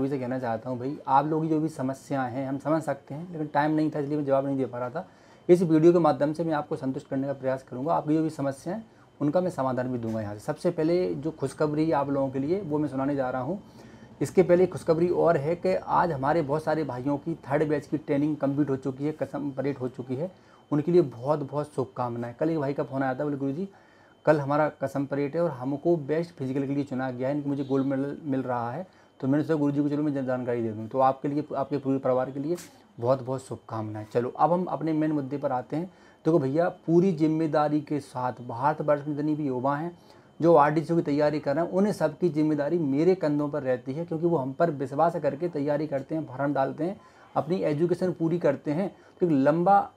सभी से कहना चाहता हूँ भाई, आप लोगों की जो भी समस्याएं हैं हम समझ सकते हैं, लेकिन टाइम नहीं था इसलिए मैं जवाब नहीं दे पा रहा था। इस वीडियो के माध्यम से मैं आपको संतुष्ट करने का प्रयास करूँगा। आपकी जो भी समस्याएं उनका मैं समाधान भी दूंगा यहाँ से। सबसे पहले जो खुशखबरी आप लोगों के लिए वो मैं सुनाने जा रहा हूँ। इसके पहले खुशखबरी और है कि आज हमारे बहुत सारे भाइयों की 3rd बैच की ट्रेनिंग कंप्लीट हो चुकी है, कसम परेड हो चुकी है। उनके लिए बहुत बहुत शुभकामनाएं। कल एक भाई का फ़ोन आया था, बोले गुरुजी कल हमारा कसम परेड है और हमको बेस्ट फिजिकल के लिए चुना गया है, इनकी मुझे गोल्ड मेडल मिल रहा है। तो मैंने सोचा गुरुजी को चलो मैं जानकारी दे दूँ। तो आपके लिए, आपके पूरे परिवार के लिए बहुत बहुत शुभकामनाएं। चलो अब हम अपने मेन मुद्दे पर आते हैं। देखो भैया, पूरी जिम्मेदारी के साथ भारतवर्ष में जितनी भी युवा हैं जो आरडीसी की तैयारी कर रहे हैं, उन्हें सबकी जिम्मेदारी मेरे कंधों पर रहती है, क्योंकि वो हम पर विश्वास करके तैयारी करते हैं, फॉर्म डालते हैं, अपनी एजुकेशन पूरी करते हैं। तो लंबा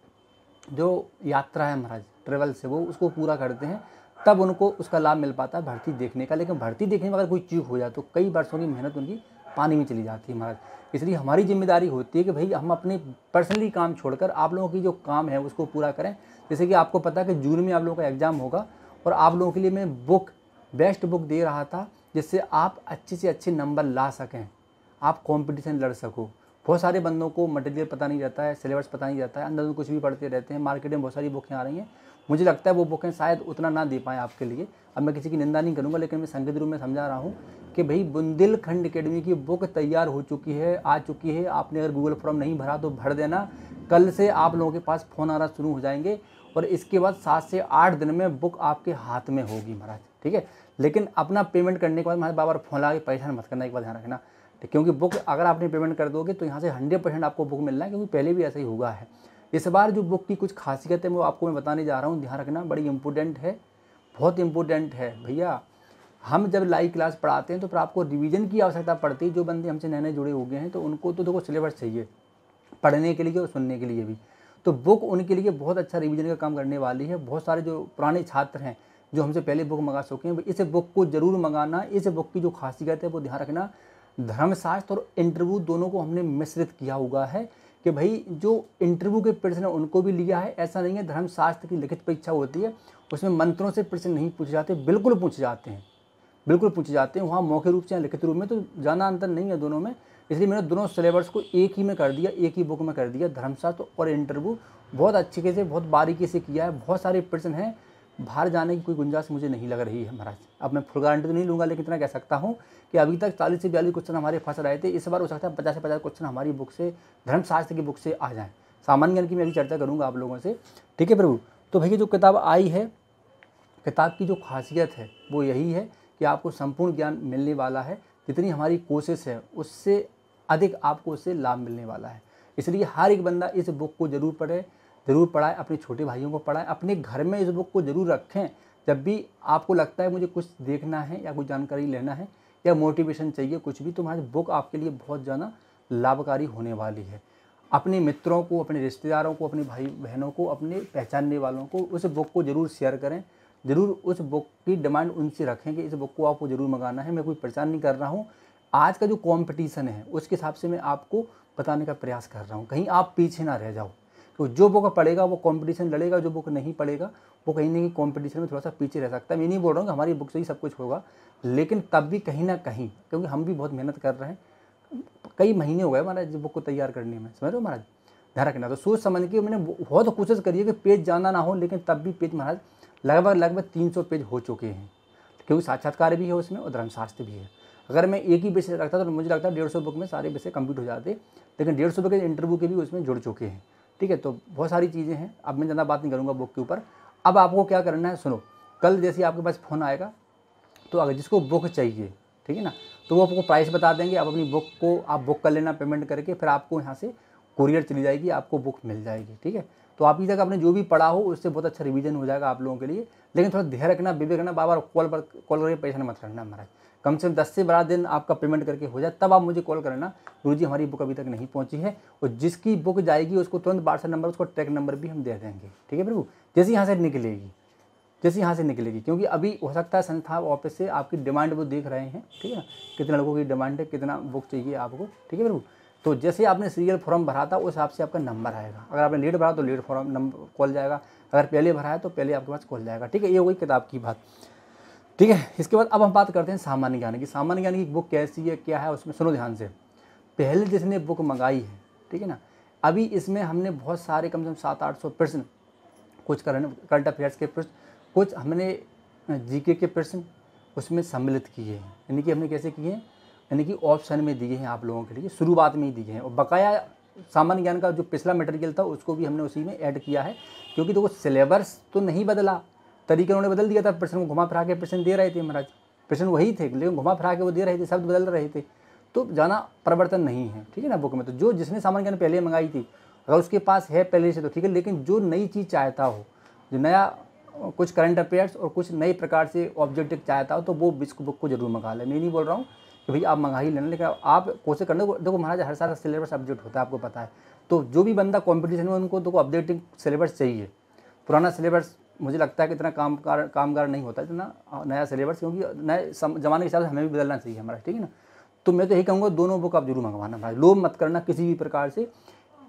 जो यात्रा है महाराज ट्रेवल से, वो उसको पूरा करते हैं, तब उनको उसका लाभ मिल पाता है भर्ती देखने का। लेकिन भर्ती देखने में अगर कोई चूक हो जाए तो कई वर्षों की मेहनत उनकी पानी में चली जाती है महाराज। इसलिए हमारी जिम्मेदारी होती है कि भाई हम अपने पर्सनली काम छोड़कर आप लोगों की जो काम है उसको पूरा करें। जैसे कि आपको पता है कि जून में आप लोगों का एग्ज़ाम होगा और आप लोगों के लिए मैं बेस्ट बुक दे रहा था, जिससे आप अच्छे से अच्छे नंबर ला सकें, आप कंपटीशन लड़ सको। बहुत सारे बंदों को मटेरियल पता नहीं रहता है, सिलेबस पता नहीं रहता है, अंदर में कुछ भी पढ़ते रहते हैं। मार्केट में बहुत सारी बुकें आ रही हैं, मुझे लगता है वो बुकें शायद उतना ना दे पाएँ आपके लिए। अब मैं किसी की निंदा नहीं करूँगा, लेकिन मैं संगीत रूप में समझा रहा हूँ कि भाई बुंदेलखंड एकेडमी की बुक तैयार हो चुकी है, आ चुकी है। आपने अगर गूगल फॉर्म नहीं भरा तो भर देना। कल से आप लोगों के पास फ़ोन आना शुरू हो जाएंगे और इसके बाद 7 से 8 दिन में बुक आपके हाथ में होगी महाराज, ठीक है। लेकिन अपना पेमेंट करने के बाद हमारे बार फ़ोन लगा के परेशान मत करना, एक बार ध्यान रखना, क्योंकि बुक अगर आपने पेमेंट कर दोगे तो यहाँ से 100% आपको बुक मिलना है, क्योंकि पहले भी ऐसा ही हुआ है। इस बार जो बुक की कुछ खासियत है वो आपको मैं बताने जा रहा हूँ, ध्यान रखना, बड़ी इंपॉर्टेंट है, बहुत इंपॉर्टेंट है भैया। हम जब लाइव क्लास पढ़ाते हैं तो फिर आपको रिवीजन की आवश्यकता पड़ती है। जो बंदे हमसे नए नए जुड़े हो गए हैं तो उनको तो देखो सिलेबस चाहिए पढ़ने के लिए और सुनने के लिए भी, तो बुक उनके लिए बहुत अच्छा रिवीजन का काम करने वाली है। बहुत सारे जो पुराने छात्र हैं जो हमसे पहले बुक मंगा चुके हैं, इस बुक को जरूर मंगाना। इस बुक की जो खासियत है वो ध्यान रखना, धर्मशास्त्र और इंटरव्यू दोनों को हमने मिश्रित किया हुआ है कि भाई जो इंटरव्यू के प्रश्न है उनको भी लिया है। ऐसा नहीं है धर्मशास्त्र की लिखित परीक्षा होती है उसमें मंत्रों से प्रश्न नहीं पूछे जाते, बिल्कुल पूछे जाते हैं, बिल्कुल पूछे जाते हैं। वहाँ मौखिक रूप से या लिखित रूप में तो ज़्यादा अंतर नहीं है दोनों में। इसलिए मैंने दोनों सिलेबस को एक ही में कर दिया, एक ही बुक में कर दिया। धर्मशास्त्र और इंटरव्यू बहुत अच्छे से, बहुत बारीकी से किया है। बहुत सारे प्रश्न हैं, बाहर जाने की कोई गुंजाइश मुझे नहीं लग रही है महाराज। अब मैं फुल गारंटी तो नहीं लूँगा, लेकिन इतना कह सकता हूँ कि अभी तक 40 से 42 क्वेश्चन हमारे फंस रहे थे, इस बार हो सकता है 50 से 50 क्वेश्चन हमारी बुक से, धर्मशास्त्र की बुक से आ जाएँ। सामान्य ज्ञान की मैं अभी चर्चा करूँगा आप लोगों से, ठीक है प्रभु। तो भैया जो किताब आई है, किताब की जो खासियत है वो यही है कि आपको संपूर्ण ज्ञान मिलने वाला है। जितनी हमारी कोशिश है उससे अधिक आपको उससे लाभ मिलने वाला है। इसलिए हर एक बंदा इस बुक को जरूर पढ़े, ज़रूर पढ़ाएं, अपने छोटे भाइयों को पढ़ाएं, अपने घर में इस बुक को ज़रूर रखें। जब भी आपको लगता है मुझे कुछ देखना है या कुछ जानकारी लेना है या मोटिवेशन चाहिए कुछ भी, तो हमारी बुक आपके लिए बहुत ज़्यादा लाभकारी होने वाली है। अपने मित्रों को, अपने रिश्तेदारों को, अपने भाई बहनों को, अपने पहचानने वालों को उस बुक को ज़रूर शेयर करें। ज़रूर उस बुक की डिमांड उनसे रखें कि इस बुक को आपको ज़रूर मंगाना है। मैं कोई परेशान नहीं कर रहा हूँ, आज का जो कंपटीशन है उसके हिसाब से मैं आपको बताने का प्रयास कर रहा हूँ, कहीं आप पीछे ना रह जाओ। तो जो बुक पढ़ेगा वो कंपटीशन लड़ेगा, जो बुक नहीं पढ़ेगा वो कहीं ना कहीं कंपटीशन में थोड़ा सा पीछे रह सकता है। मैं नहीं बोल रहा हूँ कि हमारी बुक से ही सब कुछ होगा, लेकिन तब भी कहीं ना कहीं, क्योंकि हम भी बहुत मेहनत कर रहे हैं, कई महीने हो गए महाराज बुक को तैयार करने में, समझ रहे हो महाराज, ध्यान रखना। तो सोच समझ के मैंने बहुत कोशिश करी है कि पेज जाना ना हो, लेकिन तब भी पेज महाराज लगभग 300 पेज हो चुके हैं, क्योंकि साक्षात्कार भी है उसमें और धर्मशास्त्र भी है। अगर मैं एक ही विषय रखता तो मुझे लगता है 150 बुक में सारे विषय कंप्लीट हो जाते, लेकिन 150 बुक के इंटरव्यू के भी उसमें जुड़ चुके हैं, ठीक है। तो बहुत सारी चीज़ें हैं, अब मैं ज़्यादा बात नहीं करूँगा बुक के ऊपर। अब आपको क्या करना है सुनो, कल जैसे आपके पास फ़ोन आएगा तो अगर जिसको बुक चाहिए, ठीक है ना, तो वो आपको प्राइस बता देंगे। आप अपनी बुक को आप बुक कर लेना पेमेंट करके, फिर आपको यहाँ से कुरियर चली जाएगी, आपको बुक मिल जाएगी, ठीक है। तो आप तक आपने जो भी पढ़ा हो उससे बहुत अच्छा रिवीजन हो जाएगा आप लोगों के लिए। लेकिन थोड़ा ध्यान रखना, विवेक रखना, बार बार कॉल करके परेशान मत करना महाराज। कम से कम 10 से 12 दिन आपका पेमेंट करके हो जाए तब आप मुझे कॉल करना, गुरुजी हमारी बुक अभी तक नहीं पहुंची है। और जिसकी बुक जाएगी उसको तुरंत व्हाट्सएप नंबर, उसको ट्रैक नंबर भी हम दे देंगे, ठीक है प्रभु, जैसे यहाँ से निकलेगी, जैसे यहाँ से निकलेगी। क्योंकि अभी हो सकता है संस्था ऑफिस से आपकी डिमांड वो देख रहे हैं, ठीक है ना, कितने लोगों की डिमांड है, कितना बुक चाहिए आपको, ठीक है प्रभु। तो जैसे आपने सीरियल फॉर्म भरा था उस हिसाब से आपका नंबर आएगा। अगर आपने लेट भरा तो लेट फॉर्म नंबर कॉल जाएगा, अगर पहले भरा है तो पहले आपके पास कॉल जाएगा, ठीक है। ये हो गई किताब की बात, ठीक है। इसके बाद अब हम बात करते हैं सामान्य ज्ञान की। सामान्य ज्ञान की बुक कैसी है, क्या है उसमें, सुनो ध्यान से। पहले जिसने बुक मंगाई है, ठीक है ना, अभी इसमें हमने बहुत सारे कम से कम 700-800 प्रश्न, कुछ करंट अफेयर्स के प्रश्न, कुछ हमने जीके के प्रश्न उसमें सम्मिलित किए हैं। यानी कि हमने कैसे किए हैं, यानी कि ऑप्शन में दिए हैं आप लोगों के लिए, शुरुआत में ही दिए हैं। और बकाया सामान्य ज्ञान का जो पिछला मटेरियल था उसको भी हमने उसी में ऐड किया है, क्योंकि देखो सिलेबस तो नहीं बदला, तरीके उन्होंने बदल दिया था, प्रश्न को घुमा फिरा के प्रश्न दे रहे थे महाराज, प्रश्न वही थे लेकिन घुमा फिरा के वो दे रहे थे, शब्द बदल रहे थे, तो ज़्यादा परिवर्तन नहीं है, ठीक है ना। बुक में तो जो जिसने सामान्य ज्ञान पहले मंगाई थी, अगर उसके पास है पहले से तो ठीक है, लेकिन जो नई चीज़ चाहता हो, जो नया कुछ करंट अफेयर्स और कुछ नए प्रकार से ऑब्जेक्टिव चाहता हो, तो वो बुक को जरूर मंगा ले। मैं नहीं बोल रहा हूँ कि भाई आप मंगा ही लेना, लेकिन आप कोशिश करना। देखो महाराज हर साल सिलेबस अपडेट होता है, आपको पता है, तो जो भी बंदा कंपटीशन में उनको देखो अपडेटिंग सिलेबस चाहिए। पुराना सिलेबस मुझे लगता है कि इतना कामगार नहीं होता इतना नया सिलेबस, क्योंकि नए ज़माने के हिसाब से हमें भी बदलना चाहिए हमारा, ठीक है ना। तो मैं तो यही कहूँगा दोनों बुक आप जरूर मंगवाना महाराज, लोभ मत करना किसी भी प्रकार से,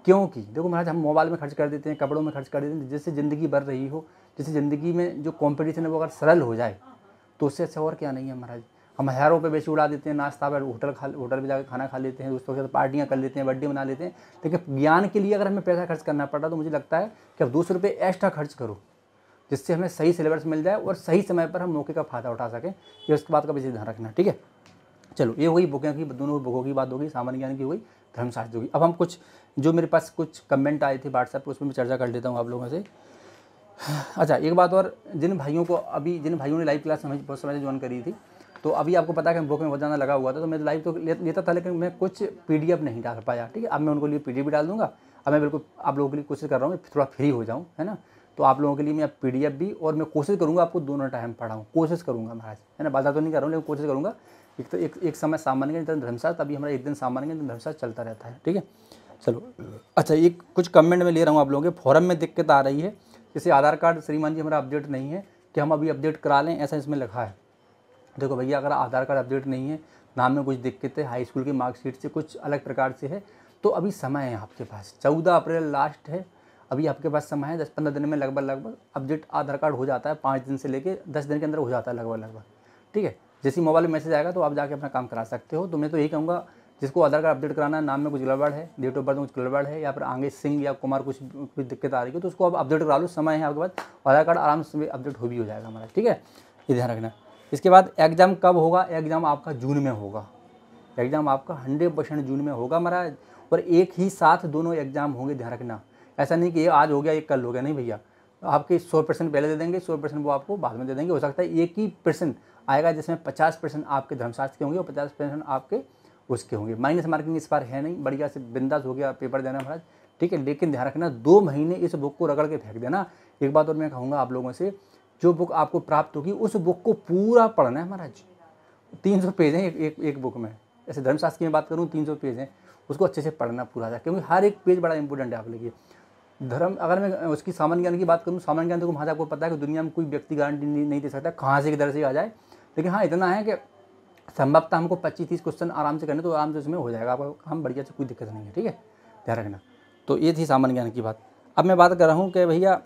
क्योंकि देखो महाराज हम मोबाइल में खर्च कर देते हैं, कपड़ों में खर्च कर देते हैं, जिससे ज़िंदगी बढ़ रही हो, जिससे ज़िंदगी में जो कंपटीशन है वो अगर सरल हो जाए तो उससे अच्छा और क्या नहीं है महाराज। हम हज़ारों रुपये बेची उड़ा देते हैं, नाश्ता पर होटल पे जाकर खाना खा लेते हैं, दोस्तों के साथ पार्टियाँ कर लेते हैं, बर्थडे मना लेते हैं, लेकिन ज्ञान के लिए अगर हमें पैसा खर्च करना पड़ रहा तो मुझे लगता है कि अब 200 रुपये एक्स्ट्रा खर्च करो, जिससे हमें सही सिलेबस मिल जाए और सही समय पर हम मौके का फ़ायदा उठा सकें। ये उसके बात का विशेष ध्यान रखना, ठीक है। चलो ये हो गई बुकों की, दोनों बुकों की बात होगी, सामान्य ज्ञान की हो गई, धर्मशास्त्र होगी। अब हम कुछ जो मेरे पास कुछ कमेंट आए थे व्हाट्सएप पर, उसमें मैं चर्चा कर लेता हूँ आप लोगों से। अच्छा एक बात और, जिन भाइयों ने लाइव क्लास बहुत समय से ज्वाइन करी थी, तो अभी आपको पता है कि बुक में बहुत ज़्यादा लगा हुआ था, तो मैं लाइव तो लेता था, लेकिन मैं कुछ PDF नहीं डाल पाया, ठीक है। अब मैं उनको लिए PDF भी डाल दूंगा। अब मैं बिल्कुल आप लोगों के लिए कोशिश कर रहा हूँ थोड़ा फ्री हो जाऊँ, है ना। तो आप लोगों के लिए मैं PDF भी, और मैं कोशिश करूँगा आपको दोनों टाइम पढ़ाऊँ, कोशिश करूँगा महाराज, है ना। बाधा तो नहीं कर रहा हूँ, लेकिन कोशिश करूँगा। एक तो एक समय सामान्य ज्ञान, धर्मशास्त्र, अभी हमारा एक दिन सामान्य ज्ञान, धर्मशास्त्र चलता रहता है, ठीक है। चलो अच्छा, एक कुछ कमेंट में ले रहा हूँ आप लोगों के, फॉरम में दिक्कत आ रही है, जैसे आधार कार्ड श्रीमान जी हमारा अपडेट नहीं है, कि हम अभी अपडेट करा लें, ऐसा इसमें लिखा है। देखो भैया अगर आधार कार्ड अपडेट नहीं है, नाम में कुछ दिक्कत है, हाई स्कूल की मार्कशीट से कुछ अलग प्रकार से है, तो अभी समय है आपके पास, 14 अप्रैल लास्ट है, अभी आपके पास समय है। 10-15 दिन में लगभग अपडेट आधार कार्ड हो जाता है, 5 दिन से लेके 10 दिन के अंदर हो जाता है लगभग, ठीक है। जैसे मोबाइल में मैसेज आएगा तो आप जाके अपना काम करा सकते हो। तो मैं तो यही कहूँगा, जिसको आधार कार्ड अपडेट कराना है, नाम में कुछ गड़बड़ है, डेट ऑफ बर्थ में कुछ गड़बड़ है, या फिर आगे सिंह या कुमार कुछ दिक्कत आ रही है, तो उसको आप अपडेट करा लो, समय है आपके पास, आधार कार्ड आराम से अपडेट हो जाएगा हमारा, ठीक है। ये ध्यान रखना। इसके बाद एग्ज़ाम कब होगा, एग्ज़ाम आपका जून में होगा, एग्ज़ाम आपका 100% जून में होगा महाराज, और एक ही साथ दोनों एग्ज़ाम होंगे, ध्यान रखना। ऐसा नहीं कि ये आज हो गया एक कल हो गया, नहीं भैया, आपके 100% पहले दे देंगे, 100% वो आपको बाद में दे देंगे। हो सकता है एक ही % आएगा जिसमें 50% आपके धर्मशास्त्र के होंगे और 50% आपके उसके होंगे। माइनस मार्किंग इस बार है नहीं, बढ़िया से बिंदास हो गया पेपर देना महाराज, ठीक है। लेकिन ध्यान रखना 2 महीने इस बुक को रगड़ के फेंक देना। एक बात और मैं कहूँगा आप लोगों से, जो बुक आपको प्राप्त होगी उस बुक को पूरा पढ़ना है महाराज। 300 पेज हैं एक बुक में, ऐसे धर्मशास्त्र की मैं बात करूँ 300 पेज हैं, उसको अच्छे से पढ़ना पूरा था, क्योंकि हर एक पेज बड़ा इंपॉर्टेंट है आपके लिए। धर्म अगर मैं उसकी सामान्य ज्ञान की बात करूँ, सामान्य ज्ञान तो महाराज आपको पता है कि दुनिया में कोई व्यक्ति गारंटी नहीं दे सकता कहाँ से किधर से आ जाए, लेकिन हाँ इतना है कि संभवतः हमको 25-30 क्वेश्चन आराम से करने, तो आराम से उसमें हो जाएगा आपका काम बढ़िया से, कोई दिक्कत नहीं है, ठीक है, ध्यान रखना। तो ये थी सामान्य ज्ञान की बात। अब मैं बात कर रहा हूँ कि भैया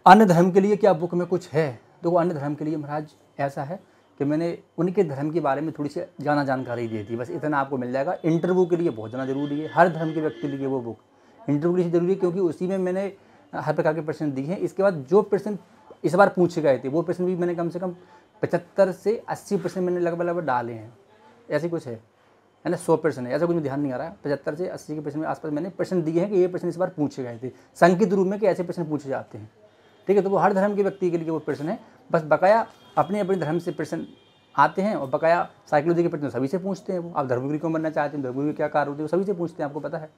अन्य धर्म के लिए क्या बुक में कुछ है। देखो अन्य धर्म के लिए महाराज ऐसा है कि मैंने उनके धर्म के बारे में थोड़ी सी जानकारी दी थी, बस इतना आपको मिल जाएगा। इंटरव्यू के लिए बहुत ज़्यादा जरूरी है, हर धर्म के व्यक्ति के लिए वो बुक इंटरव्यू के लिए जरूरी है, क्योंकि उसी में मैंने हर प्रकार के प्रश्न दिए हैं। इसके बाद जो प्रश्न इस बार पूछे गए थे वो प्रश्न भी मैंने कम से कम 75 से 80% मैंने लगभग डाले हैं, ऐसे कुछ है ना, 100% है, ऐसा कुछ ध्यान नहीं आ रहा है। 75 से 80 के प्रश्न में आसपास मैंने प्रश्न दिए हैं कि ये प्रश्न इस बार पूछे गए थे, संकेत रूप में कि ऐसे प्रश्न पूछे जाते हैं, ठीक है। तो वो हर धर्म के व्यक्ति के लिए वो प्रश्न है, बस बकाया अपने अपने धर्म से प्रश्न आते हैं, और बकाया साइकोलॉजी के प्रश्न सभी से पूछते हैं। वो आप धर्मगुरु क्यों बनना चाहते हैं, धर्मगुरु क्या कार्य होते हैं, वो सभी से पूछते हैं, आपको पता है,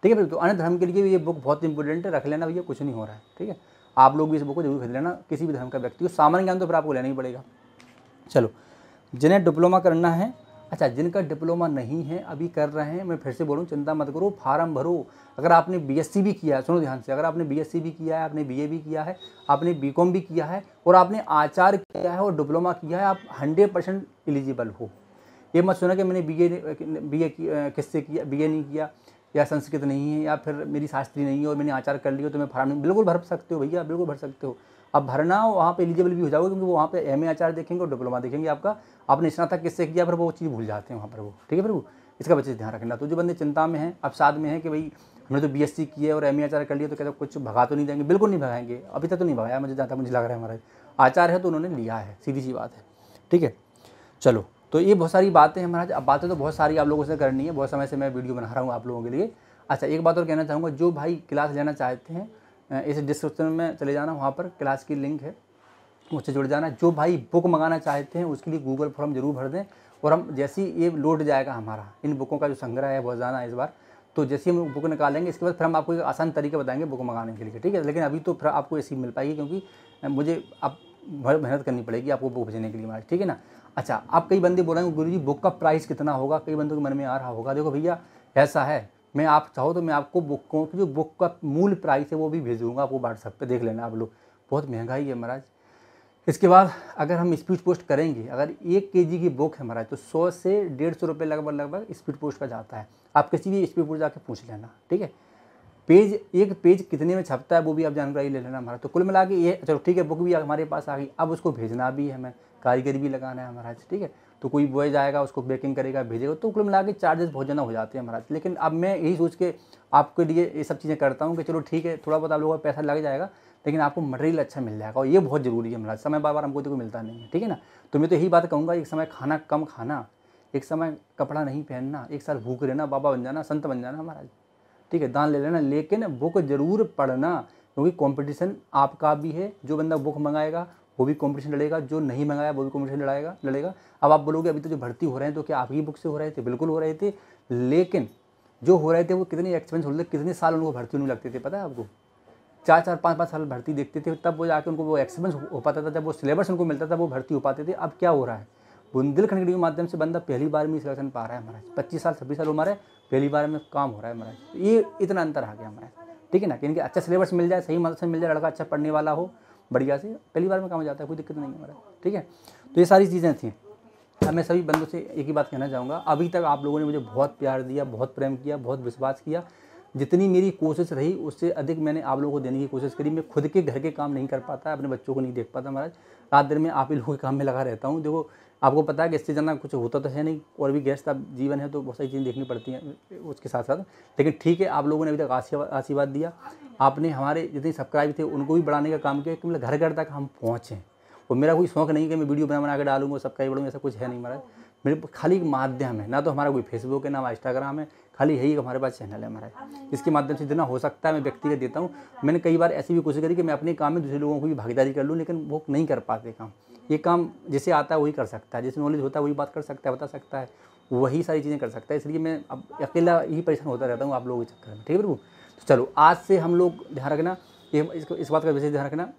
ठीक है। तो अन्य धर्म के लिए भी ये बुक बहुत इंपॉर्टेंट है, रख लेना भैया, कुछ नहीं हो रहा है, ठीक है। आप लोग भी इस बुक को जरूर खरीद लेना, किसी भी धर्म का व्यक्ति को। सामान्य ज्ञान तो फिर आपको लेना ही पड़ेगा। चलो, जिन्हें डिप्लोमा करना है, अच्छा जिनका डिप्लोमा नहीं है अभी कर रहे हैं, मैं फिर से बोलूँ चिंता मत करो, फार्म भरो। अगर आपने BSc भी किया है, सुनो ध्यान से, अगर आपने BSc भी किया है, आपने BA भी किया है, आपने BCom भी किया है, और आपने आचार्य किया है और डिप्लोमा किया है, आप 100% एलिजिबल हो। ये मत सुना कि मैंने BA किससे किया, BA नहीं किया, या संस्कृत नहीं है, या फिर मेरी शास्त्री नहीं है और मैंने आचार कर लिया तो मैं फार्म नहीं। बिल्कुल भर सकते हो भैया, बिल्कुल भर सकते हो। अब भरना हो वहाँ पे एलिजिबल भी हो जाओगे, क्योंकि वो वहाँ पे MA आचार देखेंगे और डिप्लोमा देखेंगे आपका, आपने स्नातक किससे किया, फिर वो चीज़ भूल जाते हैं वहाँ पर वो, ठीक है। फिर वो इसका बच्चे ध्यान रखना। तो जो बंदे चिंता में हैं, अवसाद में हैं कि भाई हमने तो बीएससी की है और एमए आचार्य कर लिया तो कहते कुछ भगा तो नहीं देंगे, बिल्कुल नहीं भगाएंगे, अभी तक तो नहीं भगाया मुझे, जहाँ तक मुझे लग रहा है हमारा आचार्य है तो उन्होंने लिया है, सीधी सी बात है, ठीक है। चलो, तो ये बहुत सारी बातें हैं महाराज। अब बातें तो बहुत सारी आप लोगों से करनी है, बहुत समय से मैं वीडियो बना रहा हूँ आप लोगों के लिए। अच्छा, एक बात और कहना चाहूँगा, जो भाई क्लास लेना चाहते हैं इस डिस्क्रिप्शन में चले जाना, वहाँ पर क्लास की लिंक है, मुझसे जुड़ जाना। जो भाई बुक मंगाना चाहते हैं उसके लिए गूगल फॉर्म जरूर भर दें, और हम जैसे ही ये लौट जाएगा हमारा इन बुकों का जो संग्रह है बहुत ज़्यादा इस बार, तो जैसे ही हम बुक निकालेंगे इसके बाद फिर हम आपको एक आसान तरीका बताएंगे बुक मंगाने के लिए, ठीक है। लेकिन अभी तो फिर आपको ऐसी मिल पाएगी, क्योंकि मुझे अब मेहनत करनी पड़ेगी आपको बुक भेजने के लिए हमारे, ठीक है ना। अच्छा, आप कई बंदे बोलेंगे गुरुजी बुक का प्राइस कितना होगा, कई बंदों के मन में आ रहा होगा। देखो भैया, ऐसा है, मैं आप चाहो तो मैं आपको बुकों की जो बुक का मूल प्राइस है वो भी भेज दूँगा आपको व्हाट्सएप पे, देख लेना आप लोग, बहुत महंगाई है महाराज। इसके बाद अगर हम स्पीड पोस्ट करेंगे, अगर 1 kg की बुक है महाराज तो 100 से 150 रुपये लगभग स्पीड पोस्ट का जाता है। आप किसी भी स्पीड पोस्ट जाके पूछ लेना, ठीक है। पेज, एक पेज कितने में छपता है वो भी आप जानकारी ले लेना हमारा। तो कुल मिला के ये, चलो ठीक है, बुक भी हमारे पास आ गई, अब उसको भेजना भी है, हमें कारीगर भी लगाना है महाराज, ठीक है। तो कोई बॉय जाएगा उसको पैकिंग करेगा भेजेगा, तो कुल मिला के चार्जेस बहुत ज़्यादा हो जाते हैं महाराज। लेकिन अब मैं यही सोच के आपके लिए ये सब चीज़ें करता हूँ कि चलो ठीक है, थोड़ा बहुत आप लोगों का पैसा लग जाएगा लेकिन आपको मटेरियल अच्छा मिल जाएगा, और ये बहुत ज़रूरी है महाराज। समय बार बार हमको तो मिलता नहीं है, ठीक है ना। तो मैं तो यही बात कहूँगा, एक समय खाना कम खाना, एक समय कपड़ा नहीं पहनना, एक साल भूख रहना, बाबा बन जाना, संत बन जाना महाराज, ठीक है, दान ले लेना, लेकिन बुक जरूर पढ़ना, क्योंकि कंपटीशन आपका भी है। जो बंदा बुक मंगाएगा वो भी कंपटीशन लड़ेगा, जो नहीं मंगाया वो भी कंपटीशन लड़ेगा। अब आप बोलोगे अभी तो जो भर्ती हो रहे हैं तो क्या आपकी बुक से हो रहे थे? बिल्कुल हो रहे थे, लेकिन जो हो रहे थे वो कितने एक्सपेंस होते थे, कितने साल उनको भर्ती होने लगते थे पता है आपको? 4-4, 5-5 साल भर्ती देखते थे, तब वो जाके उनको वो एक्सपीरियंस हो पाता था, जब वो सिलेबस उनको मिलता था वो भर्ती हो पाते थे। अब क्या हो रहा है, बुंदेलखंड के माध्यम से बंदा पहली बार में सिलेक्शन पा रहा है महाराज, 25 साल 26 साल उम्र है, पहली बार में काम हो रहा है महाराज। ये इतना अंतर आ गया महाराज, ठीक है ना। कि इनके अच्छा सिलेबस मिल जाए, सही मदद से मिल जाए, लड़का अच्छा पढ़ने वाला हो, बढ़िया से पहली बार में काम हो जाता है, कोई दिक्कत नहीं है महाराज, ठीक है। तो ये सारी चीज़ें थी। अब मैं सभी बंदों से एक ही बात कहना चाहूँगा, अभी तक आप लोगों ने मुझे बहुत प्यार दिया, बहुत प्रेम किया, बहुत विश्वास किया। जितनी मेरी कोशिश रही उससे अधिक मैंने आप लोगों को देने की कोशिश करी। मैं खुद के घर के काम नहीं कर पाता, अपने बच्चों को नहीं देख पाता महाराज, रात दिन में आप ही लोगों के काम में लगा रहता हूँ। देखो आपको पता है कि इससे ज़्यादा कुछ होता तो है नहीं, और भी गैस का जीवन है तो बहुत सारी चीज़ें देखनी पड़ती हैं उसके साथ साथ। लेकिन ठीक है, आप लोगों ने अभी तक आशीर्वाद दिया, आपने हमारे जितने सब्सक्राइब थे उनको भी बढ़ाने का काम किया कि मतलब घर घर तक हम पहुँचें। और मेरा कोई शौक नहीं कि मैं वीडियो बना के डालूंगा सब्सक्राइब बढ़ूंगा, ऐसा कुछ है नहीं महाराज। मेरे खाली एक माध्यम है, ना तो हमारा कोई फेसबुक है ना इंस्टाग्राम है, खाली यही हमारे पास चैनल है महाराज। इसके माध्यम से जितना हो सकता है मैं व्यक्तिगत देता हूँ। मैंने कई बार ऐसी भी कोशिश करी कि मैं अपने काम में दूसरे लोगों को भी भागीदारी कर लूँ, लेकिन वो नहीं कर पाते काम। ये काम जिसे आता है वही कर सकता है, जिसे नॉलेज होता है वही बात कर सकता है, बता सकता है, वही सारी चीज़ें कर सकता है। इसलिए मैं अब अकेला ही परेशान होता रहता हूँ आप लोगों के चक्कर में, ठीक है प्रभु। तो चलो आज से हम लोग ध्यान रखना, इस बात का विशेष ध्यान रखना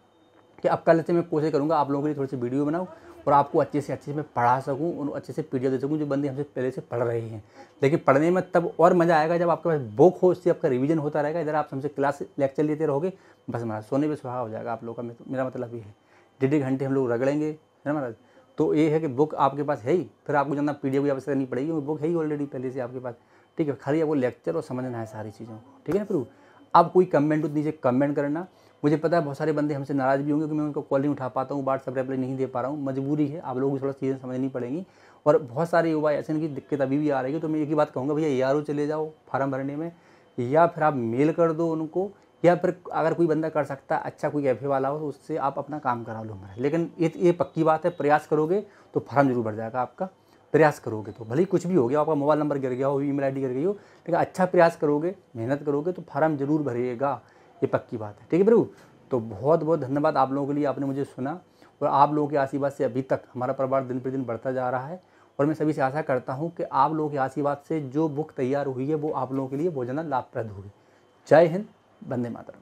कि अब कल से मैं कोशिश करूँगा आप लोगों के लिए थोड़ी सी वीडियो बनाऊँ और आपको अच्छे से मैं पढ़ा सकूँ और अच्छे से पीडीएफ दे सकूँ जो बंदे हमसे पहले से पढ़ रहे हैं। लेकिन पढ़ने में तब और मज़ा आएगा जब आपके पास बुक हो, उससे आपका रिवीजन होता रहेगा। इधर आप हमसे क्लास लेक्चर लेते रहोगे, बस महाराज सोने पे सुहागा हो जाएगा आप लोगों का। मेरा मतलब ये है, 1.5 घंटे हम लोग रगड़ेंगे, है ना महाराज। तो ये है कि बुक आपके पास है ही, फिर आपको जानना पीडीएफ की आवश्यकता नहीं पड़ेगी, बुक है ही ऑलरेडी पहले से आपके पास, ठीक है। खाली आपको लेक्चर और समझना है सारी चीज़ों को, ठीक है ना प्रभु। अब कोई कमेंट नीचे कमेंट करना। मुझे पता है बहुत सारे बंदे हमसे नाराज़ भी होंगे कि मैं उनको कॉल नहीं उठा पाता हूँ, व्हाट्सएप रिप्लाई नहीं दे पा रहा हूँ, मजबूरी है, आप लोगों को थोड़ा चीज़ें समझनी पड़ेंगी। और बहुत सारे युवा ऐसे इनकी दिक्कत अभी भी आ रही है, तो मैं एक ही बात कहूँगा भैया यारो चले जाओ फार्म भरने में, या फिर आप मेल कर दो उनको, या फिर अगर कोई बंदा कर सकता है अच्छा कोई कैफे वाला हो तो उससे आप अपना काम करा लो हमारा। लेकिन ये पक्की बात है, प्रयास करोगे तो फार्म जरूर भर जाएगा आपका। प्रयास करोगे तो भले ही कुछ भी हो गया, आपका मोबाइल नंबर गिर गया हो, ईमेल आईडी गिर गई हो, लेकिन अच्छा प्रयास करोगे, मेहनत करोगे तो फार्म जरूर भरेगा, ये पक्की बात है, ठीक है प्रभु। तो बहुत बहुत धन्यवाद आप लोगों के लिए, आपने मुझे सुना, और आप लोगों के आशीर्वाद से अभी तक हमारा परिवार दिन प्रतिदिन बढ़ता जा रहा है। और मैं सभी से आशा करता हूँ कि आप लोगों के आशीर्वाद से जो बुक तैयार हुई है वो आप लोगों के लिए बहुत ज़्यादा लाभप्रद होगी। जय हिंद, वंदे मातरम।